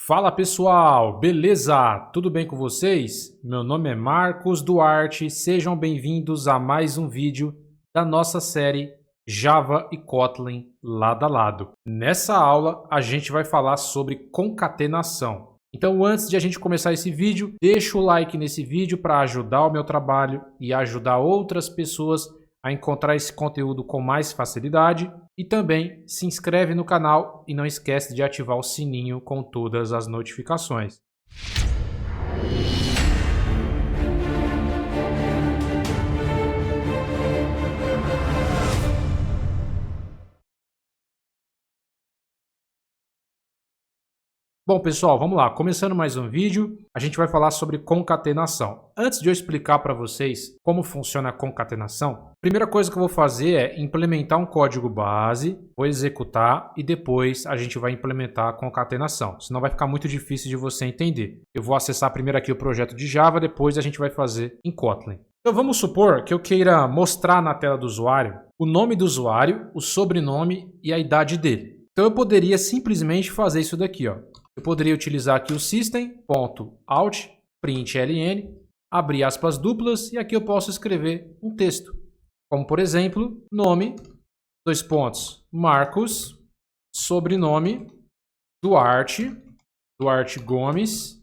Fala pessoal, beleza? Tudo bem com vocês? Meu nome é Marcos Duarte, sejam bem-vindos a mais um vídeo da nossa série Java e Kotlin lado a lado. Nessa aula a gente vai falar sobre concatenação. Então antes de a gente começar esse vídeo, deixa o like nesse vídeo para ajudar o meu trabalho e ajudar outras pessoas a encontrar esse conteúdo com mais facilidade. E também se inscreve no canal e não esquece de ativar o sininho com todas as notificações. Bom, pessoal, vamos lá. Começando mais um vídeo, a gente vai falar sobre concatenação. Antes de eu explicar para vocês como funciona a concatenação, a primeira coisa que eu vou fazer é implementar um código base, vou executar e depois a gente vai implementar a concatenação. Senão vai ficar muito difícil de você entender. Eu vou acessar primeiro aqui o projeto de Java, depois a gente vai fazer em Kotlin. Então vamos supor que eu queira mostrar na tela do usuário o nome do usuário, o sobrenome e a idade dele. Então eu poderia simplesmente fazer isso daqui, ó. Eu poderia utilizar aqui o system.out.println, abrir aspas duplas e aqui eu posso escrever um texto. Como por exemplo, nome, dois pontos, Marcos, sobrenome, Duarte, Duarte Gomes,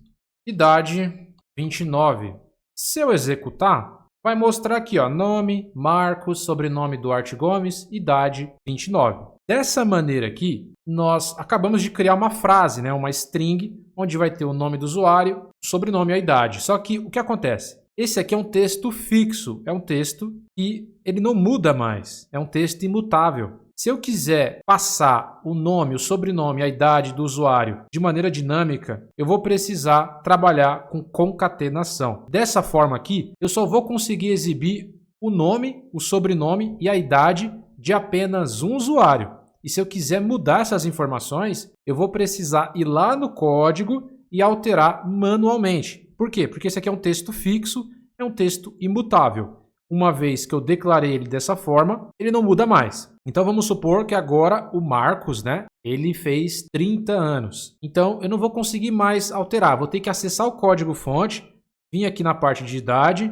idade 29. Se eu executar, vai mostrar aqui, ó, nome, Marcos, sobrenome Duarte Gomes, idade 29. Dessa maneira aqui, nós acabamos de criar uma frase, né, uma string, onde vai ter o nome do usuário, o sobrenome e a idade. Só que o que acontece? Esse aqui é um texto fixo, é um texto que ele não muda mais, é um texto imutável. Se eu quiser passar o nome, o sobrenome, a idade do usuário de maneira dinâmica, eu vou precisar trabalhar com concatenação. Dessa forma aqui, eu só vou conseguir exibir o nome, o sobrenome e a idade de apenas um usuário. E se eu quiser mudar essas informações, eu vou precisar ir lá no código e alterar manualmente. Por quê? Porque esse aqui é um texto fixo, é um texto imutável. Uma vez que eu declarei ele dessa forma, ele não muda mais. Então vamos supor que agora o Marcos, né, ele fez 30 anos. Então eu não vou conseguir mais alterar, vou ter que acessar o código-fonte, vir aqui na parte de idade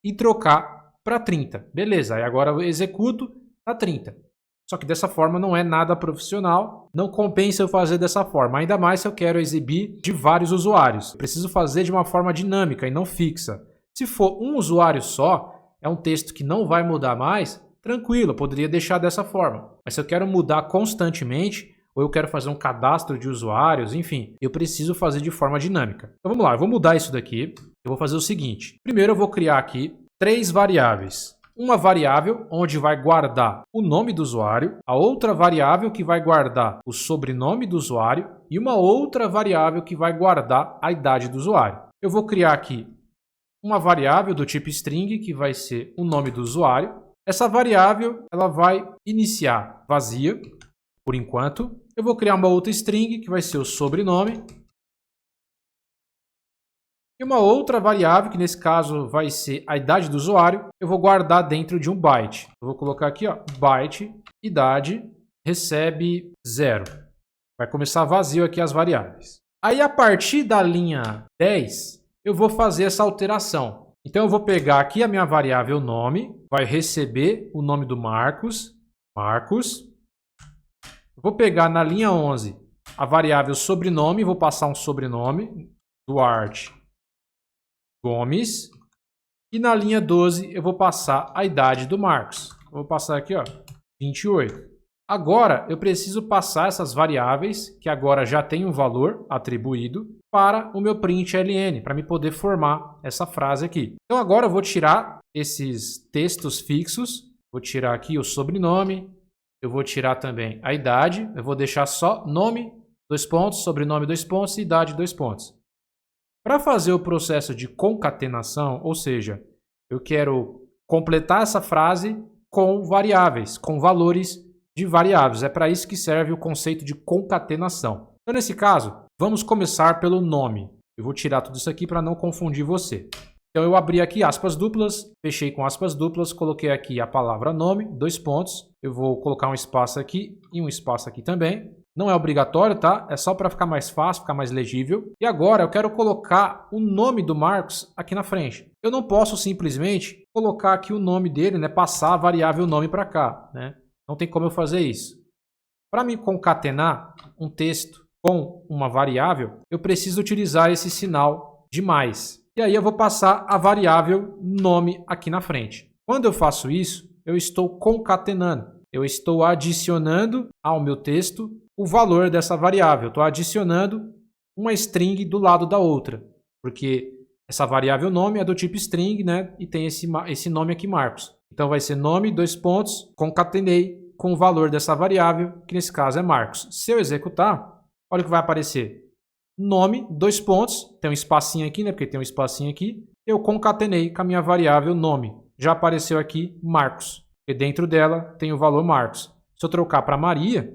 e trocar para 30. Beleza, aí agora eu executo, tá 30. Só que dessa forma não é nada profissional, não compensa eu fazer dessa forma, ainda mais se eu quero exibir de vários usuários. Eu preciso fazer de uma forma dinâmica e não fixa. Se for um usuário só, é um texto que não vai mudar mais, tranquilo, eu poderia deixar dessa forma. Mas se eu quero mudar constantemente, ou eu quero fazer um cadastro de usuários, enfim, eu preciso fazer de forma dinâmica. Então vamos lá, eu vou mudar isso daqui, eu vou fazer o seguinte. Primeiro eu vou criar aqui 3 variáveis. Uma variável onde vai guardar o nome do usuário, a outra variável que vai guardar o sobrenome do usuário e uma outra variável que vai guardar a idade do usuário. Eu vou criar aqui uma variável do tipo string que vai ser o nome do usuário. Essa variável ela vai iniciar vazia, por enquanto. Eu vou criar uma outra string que vai ser o sobrenome. E uma outra variável, que nesse caso vai ser a idade do usuário, eu vou guardar dentro de um byte. Eu vou colocar aqui, ó, byte, idade, recebe 0. Vai começar vazio aqui as variáveis. Aí, a partir da linha 10, eu vou fazer essa alteração. Então, eu vou pegar aqui a minha variável nome, vai receber o nome do Marcos, Marcos. Vou pegar na linha 11 a variável sobrenome, vou passar um sobrenome, Duarte Gomes, e na linha 12 eu vou passar a idade do Marcos. Eu vou passar aqui, ó, 28. Agora eu preciso passar essas variáveis, que agora já tem um valor atribuído, para o meu println, para me poder formar essa frase aqui. Então agora eu vou tirar esses textos fixos, vou tirar aqui o sobrenome, eu vou tirar também a idade, eu vou deixar só nome, 2 pontos, sobrenome, 2 pontos e idade, 2 pontos. Para fazer o processo de concatenação, ou seja, eu quero completar essa frase com variáveis, com valores de variáveis. É para isso que serve o conceito de concatenação. Então, nesse caso, vamos começar pelo nome. Eu vou tirar tudo isso aqui para não confundir você. Então, eu abri aqui aspas duplas, fechei com aspas duplas, coloquei aqui a palavra nome, 2 pontos. Eu vou colocar um espaço aqui e um espaço aqui também. Não é obrigatório, tá? É só para ficar mais fácil, ficar mais legível. E agora eu quero colocar o nome do Marcos aqui na frente. Eu não posso simplesmente colocar aqui o nome dele, né? Passar a variável nome para cá, né? Não tem como eu fazer isso. Para me concatenar um texto com uma variável, eu preciso utilizar esse sinal de mais. E aí eu vou passar a variável nome aqui na frente. Quando eu faço isso, eu estou concatenando. Eu estou adicionando ao meu texto o valor dessa variável. Estou adicionando uma string do lado da outra, porque essa variável nome é do tipo string, né? E tem esse nome aqui, Marcos. Então vai ser nome, dois pontos, concatenei com o valor dessa variável, que nesse caso é Marcos. Se eu executar, olha o que vai aparecer. Nome, dois pontos, tem um espacinho aqui, né? Porque tem um espacinho aqui. Eu concatenei com a minha variável nome. Já apareceu aqui Marcos, e dentro dela tem o valor Marcos. Se eu trocar para Maria,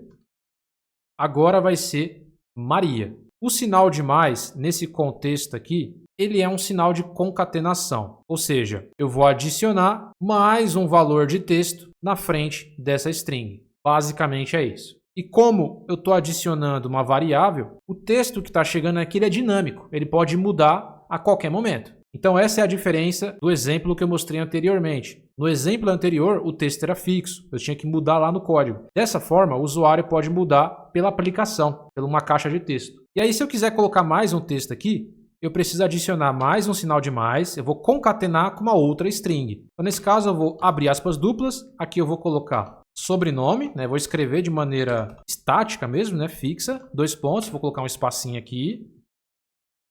agora vai ser Maria. O sinal de mais, nesse contexto aqui, ele é um sinal de concatenação. Ou seja, eu vou adicionar mais um valor de texto na frente dessa string. Basicamente é isso. E como eu estou adicionando uma variável, o texto que está chegando aqui ele é dinâmico. Ele pode mudar a qualquer momento. Então essa é a diferença do exemplo que eu mostrei anteriormente. No exemplo anterior, o texto era fixo. Eu tinha que mudar lá no código. Dessa forma, o usuário pode mudar pela aplicação, pela uma caixa de texto. E aí, se eu quiser colocar mais um texto aqui, eu preciso adicionar mais um sinal de mais. Eu vou concatenar com uma outra string. Então, nesse caso, eu vou abrir aspas duplas. Aqui eu vou colocar sobrenome, né? Vou escrever de maneira estática mesmo, né? Fixa. Dois pontos. Vou colocar um espacinho aqui.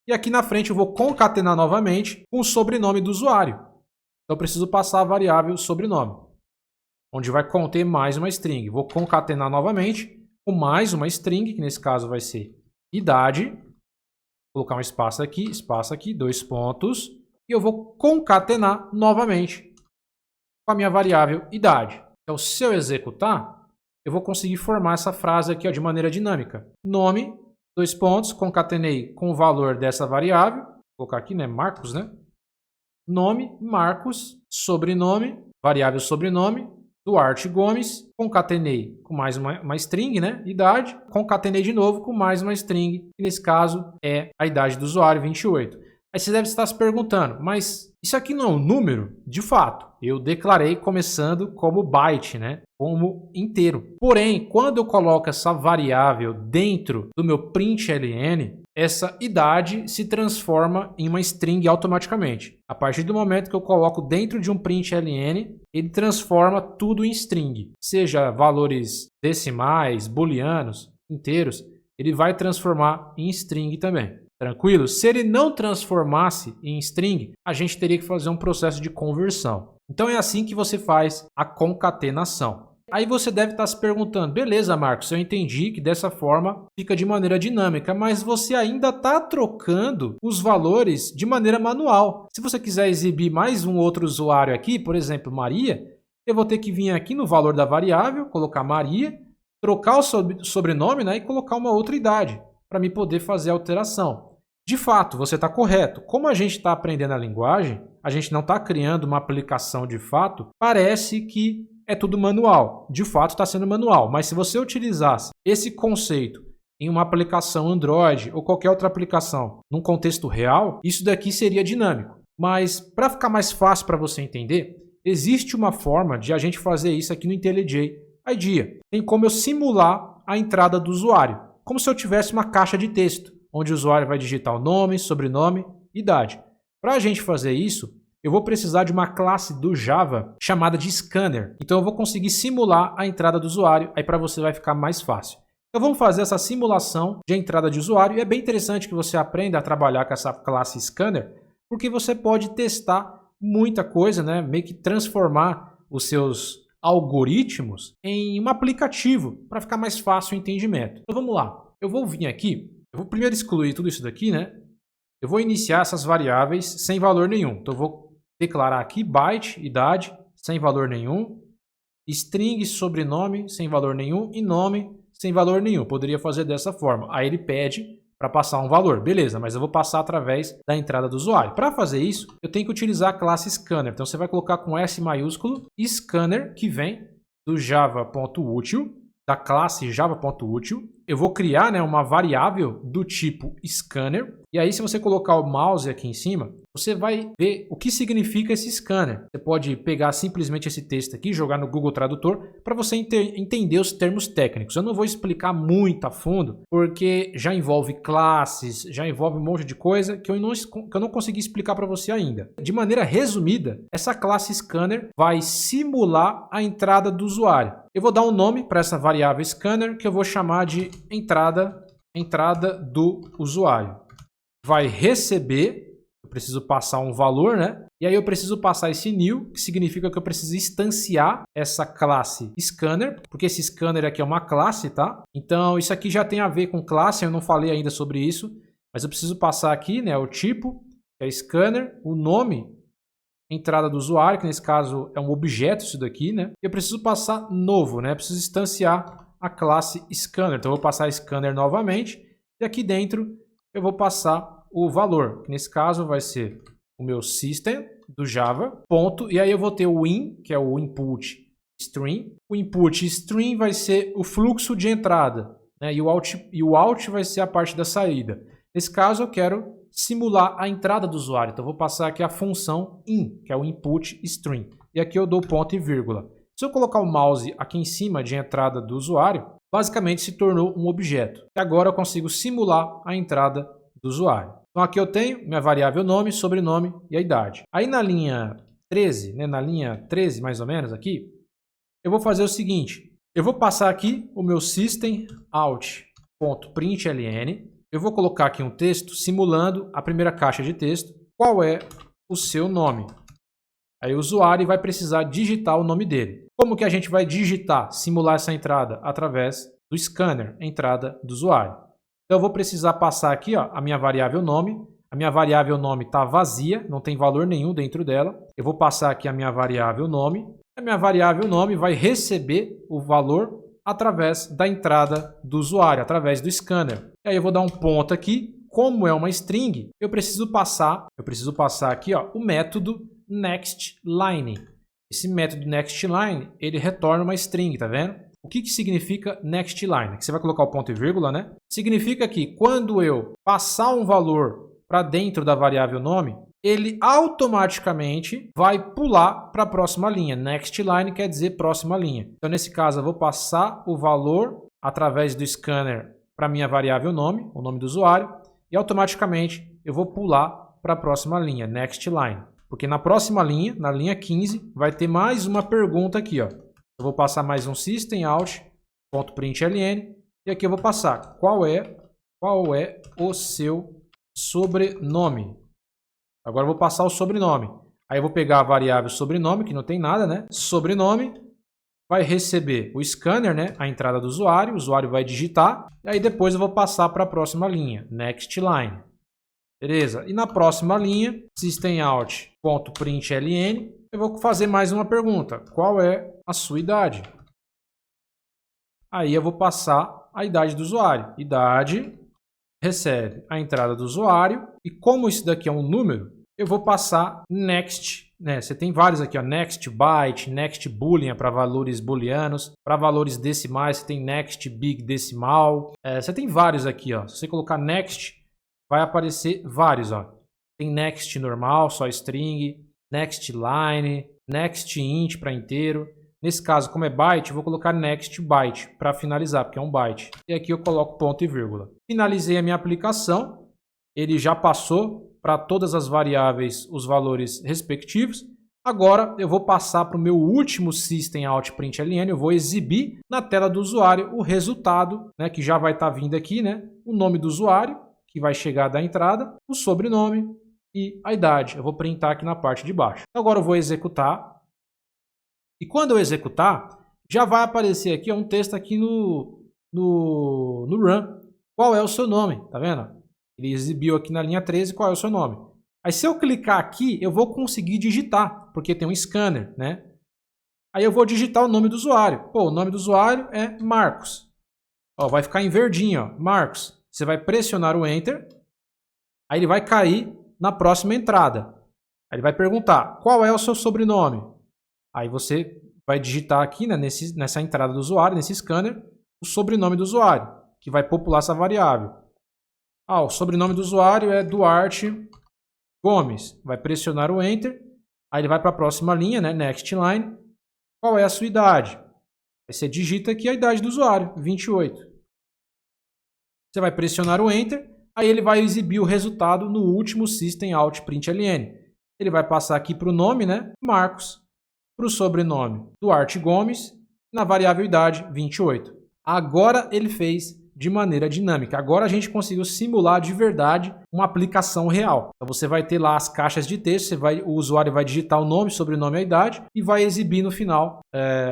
E aqui na frente eu vou concatenar novamente com o sobrenome do usuário. Então eu preciso passar a variável sobrenome, onde vai conter mais uma string. Vou concatenar novamente com mais uma string, que nesse caso vai ser idade. Vou colocar um espaço aqui, dois pontos. E eu vou concatenar novamente com a minha variável idade. Então se eu executar, eu vou conseguir formar essa frase aqui ó, de maneira dinâmica. Nome, dois pontos, concatenei com o valor dessa variável. Vou colocar aqui, né, Marcos, né? Nome, Marcos, sobrenome, variável sobrenome, Duarte Gomes, concatenei com mais uma string, né? Idade, concatenei de novo com mais uma string, que nesse caso é a idade do usuário, 28. Aí você deve estar se perguntando, mas isso aqui não é um número? De fato, eu declarei começando como byte, né? Como inteiro. Porém, quando eu coloco essa variável dentro do meu println, essa idade se transforma em uma string automaticamente. A partir do momento que eu coloco dentro de um println, ele transforma tudo em string. Seja valores decimais, booleanos, inteiros, ele vai transformar em string também. Tranquilo? Se ele não transformasse em string, a gente teria que fazer um processo de conversão. Então é assim que você faz a concatenação. Aí você deve estar se perguntando, beleza, Marcos, eu entendi que dessa forma fica de maneira dinâmica, mas você ainda está trocando os valores de maneira manual. Se você quiser exibir mais um outro usuário aqui, por exemplo, Maria, eu vou ter que vir aqui no valor da variável, colocar Maria, trocar o sobrenome, né, e colocar uma outra idade, para me poder fazer a alteração. De fato, você está correto. Como a gente está aprendendo a linguagem, a gente não está criando uma aplicação de fato, parece que é tudo manual. De fato, está sendo manual. Mas se você utilizasse esse conceito em uma aplicação Android ou qualquer outra aplicação num contexto real, isso daqui seria dinâmico. Mas para ficar mais fácil para você entender, existe uma forma de a gente fazer isso aqui no IntelliJ IDEA. Tem como eu simular a entrada do usuário, como se eu tivesse uma caixa de texto, onde o usuário vai digitar o nome, sobrenome, idade. Para a gente fazer isso, eu vou precisar de uma classe do Java chamada de Scanner. Então eu vou conseguir simular a entrada do usuário, aí para você vai ficar mais fácil. Então vamos fazer essa simulação de entrada de usuário e é bem interessante que você aprenda a trabalhar com essa classe Scanner, porque você pode testar muita coisa, né? Meio que transformar os seus algoritmos em um aplicativo para ficar mais fácil o entendimento. Então vamos lá. Eu vou vir aqui, eu vou primeiro excluir tudo isso daqui, né? Eu vou iniciar essas variáveis sem valor nenhum. Então eu vou declarar aqui byte, idade, sem valor nenhum, string, sobrenome, sem valor nenhum e nome, sem valor nenhum. Eu poderia fazer dessa forma. Aí ele pede para passar um valor. Beleza, mas eu vou passar através da entrada do usuário. Para fazer isso, eu tenho que utilizar a classe Scanner. Então você vai colocar com S maiúsculo, Scanner, que vem do java.util, da classe java.util. eu vou criar, né, uma variável do tipo scanner. E aí, se você colocar o mouse aqui em cima, você vai ver o que significa esse scanner. Você pode pegar simplesmente esse texto aqui, jogar no Google Tradutor, para você entender os termos técnicos. Eu não vou explicar muito a fundo, porque já envolve classes, já envolve um monte de coisa que eu não consegui explicar para você ainda. De maneira resumida, essa classe scanner vai simular a entrada do usuário. Eu vou dar um nome para essa variável scanner que eu vou chamar de entrada do usuário. Vai receber, eu preciso passar um valor, né? E aí eu preciso passar esse new, que significa que eu preciso instanciar essa classe scanner, porque esse scanner aqui é uma classe, tá? Então isso aqui já tem a ver com classe, eu não falei ainda sobre isso, mas eu preciso passar aqui, né, o tipo, que é scanner, o nome, entrada do usuário, que nesse caso é um objeto isso daqui, né? E eu preciso passar novo, né? Eu preciso instanciar a classe scanner. Então eu vou passar scanner novamente e aqui dentro eu vou passar o valor, que nesse caso vai ser o meu system do Java, ponto, e aí eu vou ter o in, que é o input string. O input string vai ser o fluxo de entrada, né? E o out vai ser a parte da saída. Nesse caso eu quero simular a entrada do usuário, então eu vou passar aqui a função in, que é o input string. E aqui eu dou ponto e vírgula. Se eu colocar o mouse aqui em cima de entrada do usuário, basicamente se tornou um objeto. E agora eu consigo simular a entrada do usuário. Então aqui eu tenho minha variável nome, sobrenome e a idade. Aí na linha 13, né, na linha 13 mais ou menos aqui, eu vou fazer o seguinte. Eu vou passar aqui o meu system out.println. Eu vou colocar aqui um texto simulando a primeira caixa de texto. Qual é o seu nome? Aí o usuário vai precisar digitar o nome dele. Como que a gente vai digitar, simular essa entrada? Através do scanner, entrada do usuário. Então eu vou precisar passar aqui, ó, a minha variável nome. A minha variável nome está vazia, não tem valor nenhum dentro dela. Eu vou passar aqui a minha variável nome. A minha variável nome vai receber o valor através da entrada do usuário, através do scanner. E aí eu vou dar um ponto aqui. Como é uma string, eu preciso passar aqui, ó, o método nextLine. Esse método nextLine, ele retorna uma string, tá vendo? O que significa nextLine? Que você vai colocar o ponto e vírgula, né? Significa que quando eu passar um valor para dentro da variável nome, ele automaticamente vai pular para a próxima linha. NextLine quer dizer próxima linha. Então, nesse caso, eu vou passar o valor através do scanner para a minha variável nome, o nome do usuário, e automaticamente eu vou pular para a próxima linha, nextLine. Porque na próxima linha, na linha 15, vai ter mais uma pergunta aqui, ó. Eu vou passar mais um system out.println e aqui eu vou passar qual é o seu sobrenome. Agora eu vou passar o sobrenome. Aí eu vou pegar a variável sobrenome, que não tem nada, né? Sobrenome vai receber o scanner, né? A entrada do usuário, o usuário vai digitar, e aí depois eu vou passar para a próxima linha, next line. Beleza? E na próxima linha, system out.println, eu vou fazer mais uma pergunta. Qual é a sua idade? Aí eu vou passar a idade do usuário. Idade recebe a entrada do usuário. E como isso daqui é um número, eu vou passar next. Né? Você tem vários aqui, ó, next byte, next boolean para valores booleanos. Para valores decimais, você tem next big decimal. Você tem vários aqui. Ó. Se você colocar next, vai aparecer vários. Ó. Tem next normal, só string. Next line, next int para inteiro. Nesse caso, como é byte, eu vou colocar next byte para finalizar, porque é um byte. E aqui eu coloco ponto e vírgula. Finalizei a minha aplicação. Ele já passou para todas as variáveis os valores respectivos. Agora eu vou passar para o meu último system out.println. Eu vou exibir na tela do usuário o resultado, né, que já vai estar vindo aqui, né? O nome do usuário, que vai chegar da entrada, o sobrenome e a idade. Eu vou printar aqui na parte de baixo. Agora eu vou executar. E quando eu executar, já vai aparecer aqui um texto aqui no run. Qual é o seu nome? Tá vendo? Ele exibiu aqui na linha 13 qual é o seu nome. Aí se eu clicar aqui, eu vou conseguir digitar, porque tem um scanner, né? Aí eu vou digitar o nome do usuário. Pô, o nome do usuário é Marcos. Ó, vai ficar em verdinho, ó, Marcos. Você vai pressionar o Enter. Aí ele vai cair na próxima entrada. Aí ele vai perguntar, qual é o seu sobrenome? Aí você vai digitar aqui, né, nessa entrada do usuário, nesse scanner, o sobrenome do usuário, que vai popular essa variável. O sobrenome do usuário é Duarte Gomes. Vai pressionar o Enter. Aí ele vai para a próxima linha, né? Next line. Qual é a sua idade? Aí você digita aqui a idade do usuário, 28. Você vai pressionar o Enter. Aí ele vai exibir o resultado no último System Out println. Ele vai passar aqui para o nome, né? Marcos. Para o sobrenome, Duarte Gomes. Na variável idade, 28. Agora ele fez de maneira dinâmica. Agora a gente conseguiu simular de verdade uma aplicação real. Então você vai ter lá as caixas de texto, o usuário vai digitar o nome, sobrenome e a idade e vai exibir no final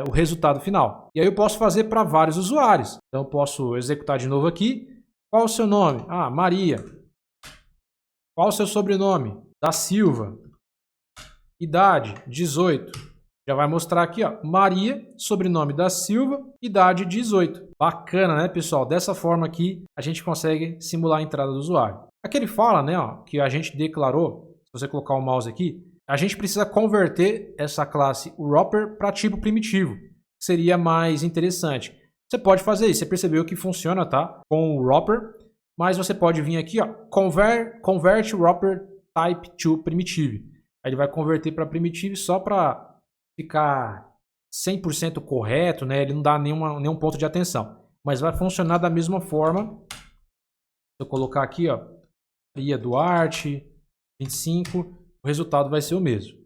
o resultado final. E aí eu posso fazer para vários usuários. Então eu posso executar de novo aqui. Qual o seu nome? Maria. Qual o seu sobrenome? Da Silva. Idade, 18. Já vai mostrar aqui, Maria, sobrenome da Silva, idade 18. Bacana, né, pessoal? Dessa forma aqui, a gente consegue simular a entrada do usuário. Aqui ele fala, né, que a gente declarou, se você colocar o mouse aqui, a gente precisa converter essa classe wrapper para tipo primitivo. Seria mais interessante. Você pode fazer isso, você percebeu que funciona, tá? Com o wrapper, mas você pode vir aqui, convert wrapper type to primitive. Aí ele vai converter para primitive só para ficar 100% correto, né? Ele não dá nenhum ponto de atenção. Mas vai funcionar da mesma forma. Se eu colocar aqui, Maria Duarte, 25, o resultado vai ser o mesmo.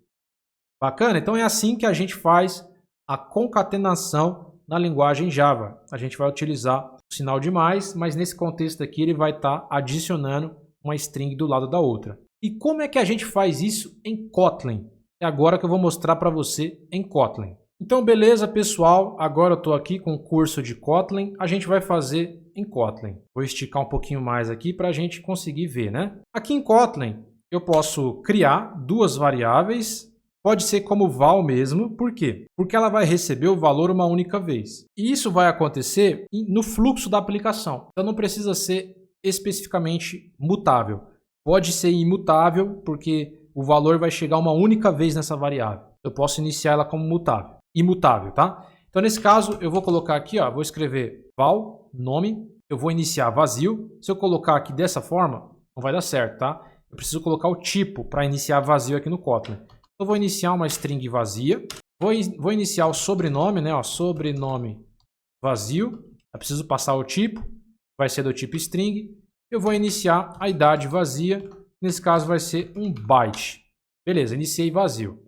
Bacana? Então é assim que a gente faz a concatenação na linguagem Java. A gente vai utilizar o sinal de mais, mas nesse contexto aqui ele vai estar adicionando uma string do lado da outra. E como é que a gente faz isso em Kotlin? É agora que eu vou mostrar para você em Kotlin. Então, beleza, pessoal. Agora eu estou aqui com o curso de Kotlin. A gente vai fazer em Kotlin. Vou esticar um pouquinho mais aqui para a gente conseguir ver, né? Aqui em Kotlin, eu posso criar duas variáveis. Pode ser como val mesmo. Por quê? Porque ela vai receber o valor uma única vez. E isso vai acontecer no fluxo da aplicação. Então, não precisa ser especificamente mutável. Pode ser imutável, porque o valor vai chegar uma única vez nessa variável. Eu posso iniciar ela como imutável, tá? Então, nesse caso, eu vou colocar aqui, vou escrever val, nome, eu vou iniciar vazio. Se eu colocar aqui dessa forma, não vai dar certo, tá? Eu preciso colocar o tipo para iniciar vazio aqui no Kotlin. Eu vou iniciar uma string vazia, vou iniciar o sobrenome, né? Sobrenome vazio. Eu preciso passar o tipo, vai ser do tipo string. Eu vou iniciar a idade vazia. Nesse caso vai ser um byte. Beleza, iniciei vazio.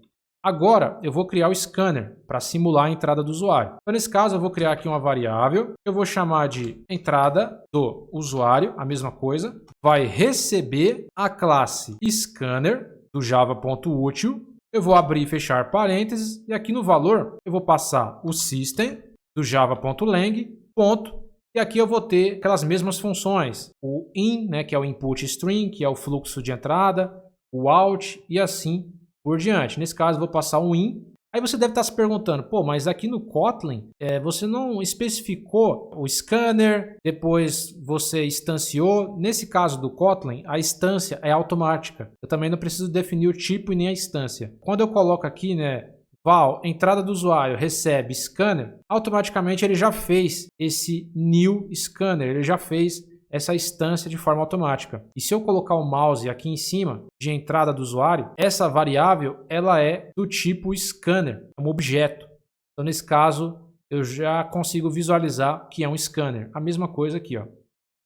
Agora eu vou criar o scanner para simular a entrada do usuário. Então, nesse caso eu vou criar aqui uma variável. Eu vou chamar de entrada do usuário, a mesma coisa. Vai receber a classe scanner do java.util. Eu vou abrir e fechar parênteses. E aqui no valor eu vou passar o system do java.lang, ponto. E aqui eu vou ter aquelas mesmas funções, o in, né, que é o input string, que é o fluxo de entrada, o out e assim por diante. Nesse caso eu vou passar um in. Aí você deve estar se perguntando, mas aqui no Kotlin você não especificou o scanner, depois você instanciou. Nesse caso do Kotlin, a instância é automática. Eu também não preciso definir o tipo e nem a instância. Quando eu coloco aqui, né, val, entrada do usuário, recebe scanner, automaticamente ele já fez esse new scanner, ele já fez essa instância de forma automática. E se eu colocar o mouse aqui em cima de entrada do usuário, essa variável ela é do tipo scanner, é um objeto. Então nesse caso eu já consigo visualizar que é um scanner. A mesma coisa aqui,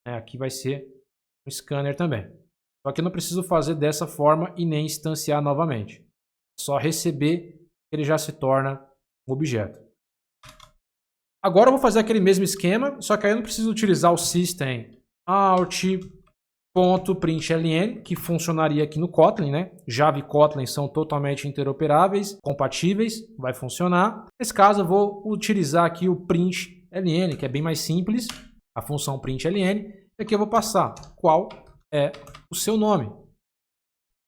aqui vai ser um scanner também. Só que eu não preciso fazer dessa forma e nem instanciar novamente. Só receber, ele já se torna um objeto. Agora eu vou fazer aquele mesmo esquema, só que aí eu não preciso utilizar o system out.println, que funcionaria aqui no Kotlin, né? Java e Kotlin são totalmente interoperáveis, compatíveis, vai funcionar. Nesse caso eu vou utilizar aqui o println, que é bem mais simples, a função println, e aqui eu vou passar qual é o seu nome.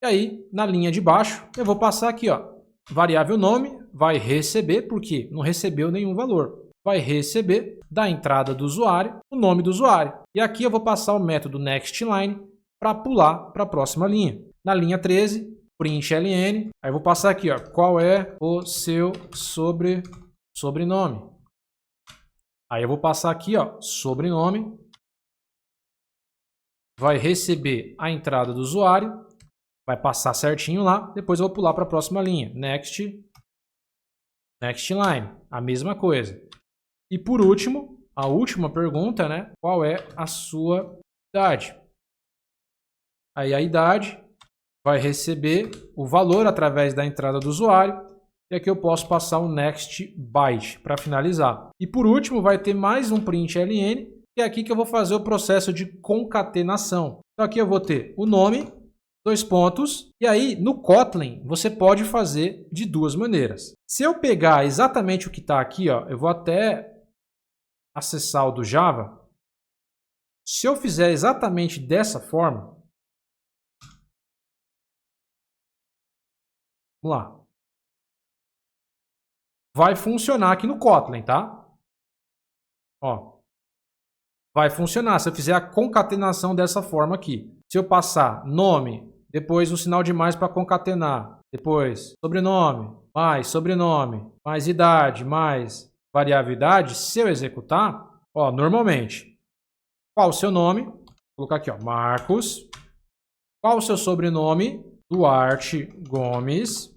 E aí, na linha de baixo, eu vou passar aqui, variável nome, vai receber, porque não recebeu nenhum valor. Vai receber da entrada do usuário o nome do usuário. E aqui eu vou passar o método nextLine para pular para a próxima linha. Na linha 13, println, aí eu vou passar aqui, qual é o seu sobrenome. Aí eu vou passar aqui, sobrenome, vai receber a entrada do usuário, vai passar certinho lá, depois eu vou pular para a próxima linha. Next line, a mesma coisa. E por último, a última pergunta, né? Qual é a sua idade? Aí a idade vai receber o valor através da entrada do usuário. E aqui eu posso passar um next byte para finalizar. E por último, vai ter mais um print ln, que é aqui que eu vou fazer o processo de concatenação. Então aqui eu vou ter o nome, 2 pontos, e aí no Kotlin você pode fazer de duas maneiras. Se eu pegar exatamente o que está aqui, ó, eu vou até acessar o do Java. Se eu fizer exatamente dessa forma, vamos lá. Vai funcionar aqui no Kotlin, tá? Ó, vai funcionar se eu fizer a concatenação dessa forma aqui. Se eu passar nome, depois o sinal de mais para concatenar, depois sobrenome, mais idade, mais variável idade, se eu executar, ó, normalmente, qual o seu nome? Vou colocar aqui, ó, Marcos. Qual o seu sobrenome? Duarte Gomes.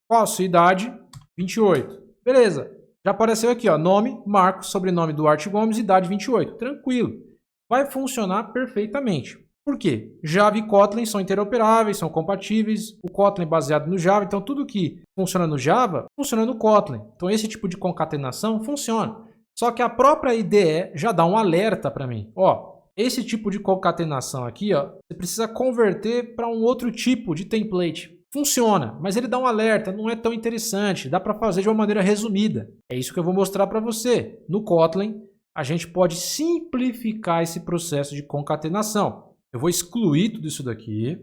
Qual a sua idade? 28. Beleza. Já apareceu aqui, ó, nome, Marcos, sobrenome Duarte Gomes, idade 28. Tranquilo. Vai funcionar perfeitamente. Por quê? Java e Kotlin são interoperáveis, são compatíveis. O Kotlin é baseado no Java, então tudo que funciona no Java, funciona no Kotlin. Então esse tipo de concatenação funciona. Só que a própria IDE já dá um alerta para mim. Ó, esse tipo de concatenação aqui, ó, você precisa converter para um outro tipo de template. Funciona, mas ele dá um alerta, não é tão interessante, dá para fazer de uma maneira resumida. É isso que eu vou mostrar para você. No Kotlin, a gente pode simplificar esse processo de concatenação. Eu vou excluir tudo isso daqui.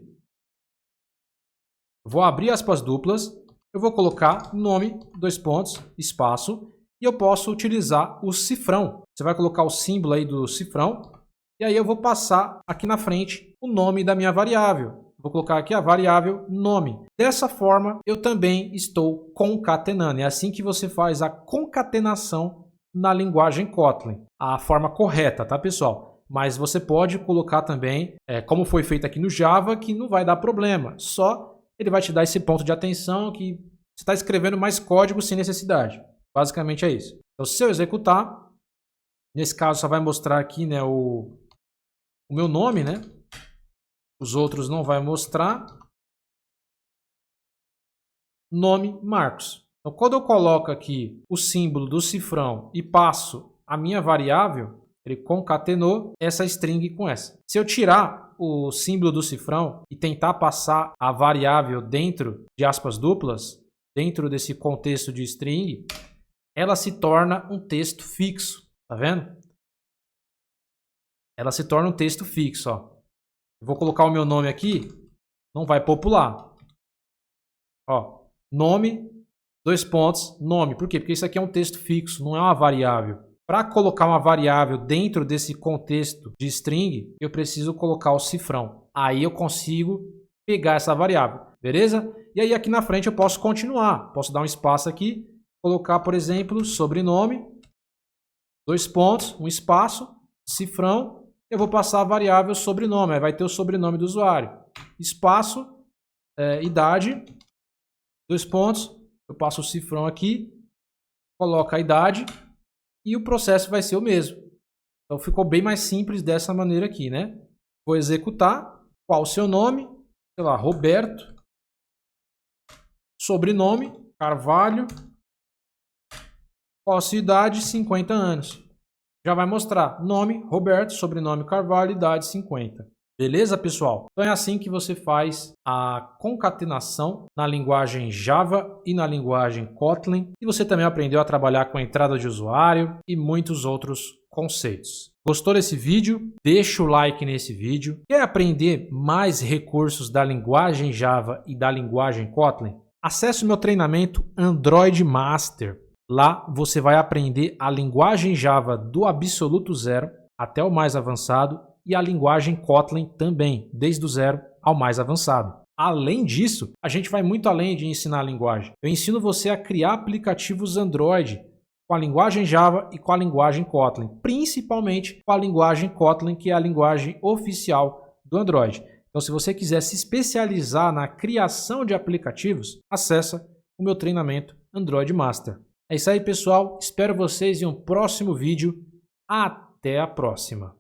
Vou abrir aspas duplas. Eu vou colocar nome, 2 pontos, espaço. E eu posso utilizar o cifrão. Você vai colocar o símbolo aí do cifrão. E aí eu vou passar aqui na frente o nome da minha variável. Vou colocar aqui a variável nome. Dessa forma, eu também estou concatenando. É assim que você faz a concatenação na linguagem Kotlin. A forma correta, tá, pessoal? Mas você pode colocar também, como foi feito aqui no Java, que não vai dar problema. Só ele vai te dar esse ponto de atenção que você está escrevendo mais código sem necessidade. Basicamente é isso. Então, se eu executar, nesse caso só vai mostrar aqui, né, o meu nome, né? Os outros não vai mostrar. Nome Marcos. Então, quando eu coloco aqui o símbolo do cifrão e passo a minha variável, ele concatenou essa string com essa. Se eu tirar o símbolo do cifrão e tentar passar a variável dentro de aspas duplas, dentro desse contexto de string, ela se torna um texto fixo. Tá vendo? Ela se torna um texto fixo, ó. Eu vou colocar o meu nome aqui, não vai popular. Ó, nome, 2 pontos, nome. Por quê? Porque isso aqui é um texto fixo, não é uma variável. Para colocar uma variável dentro desse contexto de string, eu preciso colocar o cifrão. Aí eu consigo pegar essa variável, beleza? E aí aqui na frente eu posso continuar. Posso dar um espaço aqui, colocar, por exemplo, sobrenome, 2 pontos, um espaço, cifrão. Eu vou passar a variável sobrenome, aí vai ter o sobrenome do usuário. Espaço, idade, 2 pontos, eu passo o cifrão aqui, coloco a idade e o processo vai ser o mesmo. Então ficou bem mais simples dessa maneira aqui, né? Vou executar, qual o seu nome? Sei lá, Roberto. Sobrenome, Carvalho. Qual a sua idade? 50 anos. Já vai mostrar nome, Roberto, sobrenome Carvalho, idade 50. Beleza, pessoal? Então é assim que você faz a concatenação na linguagem Java e na linguagem Kotlin. E você também aprendeu a trabalhar com a entrada de usuário e muitos outros conceitos. Gostou desse vídeo? Deixa o like nesse vídeo. Quer aprender mais recursos da linguagem Java e da linguagem Kotlin? Acesse o meu treinamento Android Master. Lá você vai aprender a linguagem Java do absoluto zero até o mais avançado e a linguagem Kotlin também, desde o zero ao mais avançado. Além disso, a gente vai muito além de ensinar a linguagem. Eu ensino você a criar aplicativos Android com a linguagem Java e com a linguagem Kotlin, principalmente com a linguagem Kotlin, que é a linguagem oficial do Android. Então, se você quiser se especializar na criação de aplicativos, acessa o meu treinamento Android Master. É isso aí, pessoal. Espero vocês em um próximo vídeo. Até a próxima!